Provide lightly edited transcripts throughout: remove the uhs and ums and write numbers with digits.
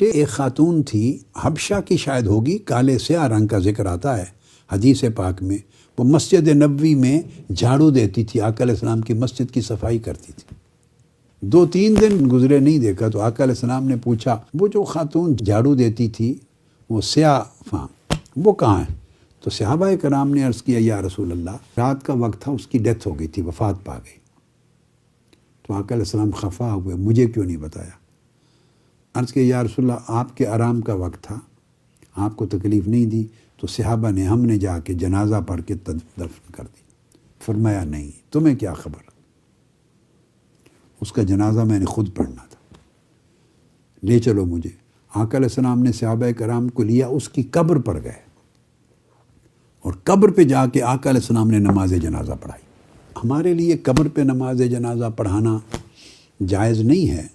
ایک خاتون تھی، حبشہ کی شاید ہوگی، کالے سیاہ رنگ کا ذکر آتا ہے حدیث پاک میں. وہ مسجد نبوی میں جھاڑو دیتی تھی، آقا علیہ السلام کی مسجد کی صفائی کرتی تھی. 2-3 دن گزرے نہیں دیکھا تو آقا علیہ السلام نے پوچھا وہ جو خاتون جھاڑو دیتی تھی وہ سیاہ فام وہ کہاں ہے؟ تو صحابہ کرام نے عرض کیا یا رسول اللہ، رات کا وقت تھا، اس کی ڈیتھ ہو گئی تھی، وفات پا گئی. تو آقا علیہ السلام خفا ہوئے، مجھے کیوں نہیں بتایا؟ عرض کیا یا رسول اللہ، آپ کے آرام کا وقت تھا، آپ کو تکلیف نہیں دی. تو صحابہ نے، ہم نے جا کے جنازہ پڑھ کے دفن کر دی. فرمایا نہیں، تمہیں کیا خبر، اس کا جنازہ میں نے خود پڑھنا تھا، لے چلو مجھے. آقا علیہ السلام نے صحابہ کرام کو لیا، اس کی قبر پر گئے اور قبر پہ جا کے آقا علیہ السلام نے نماز جنازہ پڑھائی. ہمارے لیے قبر پہ نماز جنازہ پڑھانا جائز نہیں ہے،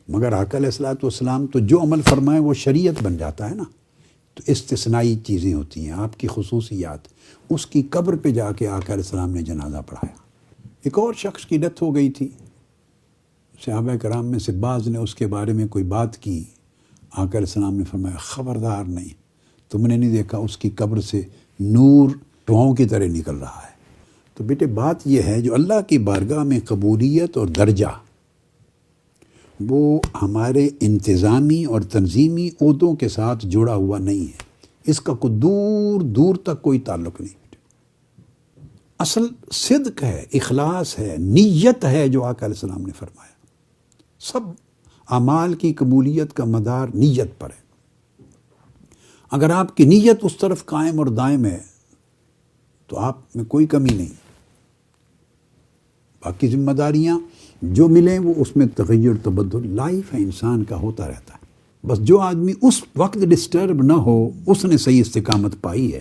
مگر آقا علیہ السلام تو جو عمل فرمائے وہ شریعت بن جاتا ہے نا. تو استثنائی چیزیں ہوتی ہیں، آپ کی خصوصیات. اس کی قبر پہ جا کے آقا علیہ السلام نے جنازہ پڑھایا. ایک اور شخص کی ڈیتھ ہو گئی تھی، صحابہ کرام میں سے بعض نے اس کے بارے میں کوئی بات کی. آقا علیہ السلام نے فرمایا خبردار نہیں، تم نے نہیں دیکھا اس کی قبر سے نور دعاؤں کی طرح نکل رہا ہے. تو بیٹے بات یہ ہے، جو اللہ کی بارگاہ میں قبولیت اور درجہ، وہ ہمارے انتظامی اور تنظیمی عہدوں کے ساتھ جڑا ہوا نہیں ہے. اس کا کوئی دور دور تک کوئی تعلق نہیں. اصل صدق ہے، اخلاص ہے، نیت ہے، جو آقا علیہ السلام نے فرمایا. سب اعمال کی قبولیت کا مدار نیت پر ہے. اگر آپ کی نیت اس طرف قائم اور دائم ہے تو آپ میں کوئی کمی نہیں. باقی ذمہ داریاں جو ملیں وہ اس میں تغیر تبدل لائف ہے، انسان کا ہوتا رہتا ہے. بس جو آدمی اس وقت ڈسٹرب نہ ہو، اس نے صحیح استقامت پائی ہے.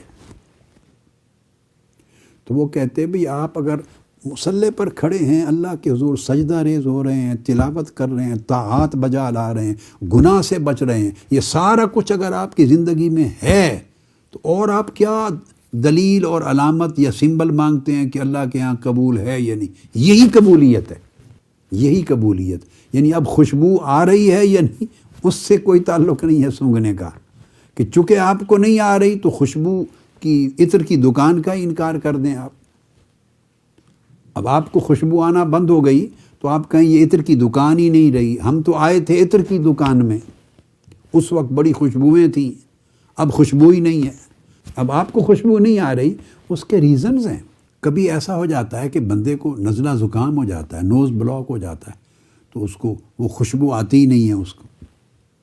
تو وہ کہتے ہیں بھی آپ اگر مصلی پر کھڑے ہیں، اللہ کے حضور سجدہ ریز ہو رہے ہیں، تلاوت کر رہے ہیں، طاعات بجا لا رہے ہیں، گناہ سے بچ رہے ہیں، یہ سارا کچھ اگر آپ کی زندگی میں ہے تو اور آپ کیا دلیل اور علامت یا سمبل مانگتے ہیں کہ اللہ کے ہاں قبول ہے یا نہیں؟ یہی قبولیت ہے، یہی قبولیت. یعنی اب خوشبو آ رہی ہے یا نہیں، اس سے کوئی تعلق نہیں ہے سونگھنے کا، کہ چونکہ آپ کو نہیں آ رہی تو خوشبو کی عطر کی دکان کا انکار کر دیں آپ. اب آپ کو خوشبو آنا بند ہو گئی تو آپ کہیں یہ عطر کی دکان ہی نہیں رہی، ہم تو آئے تھے عطر کی دکان میں، اس وقت بڑی خوشبوئیں تھیں، اب خوشبو ہی نہیں ہے. اب آپ کو خوشبو نہیں آ رہی، اس کے ریزنز ہیں. کبھی ایسا ہو جاتا ہے کہ بندے کو نزلہ زکام ہو جاتا ہے، نوز بلاک ہو جاتا ہے، تو اس کو وہ خوشبو آتی ہی نہیں ہے اس کو.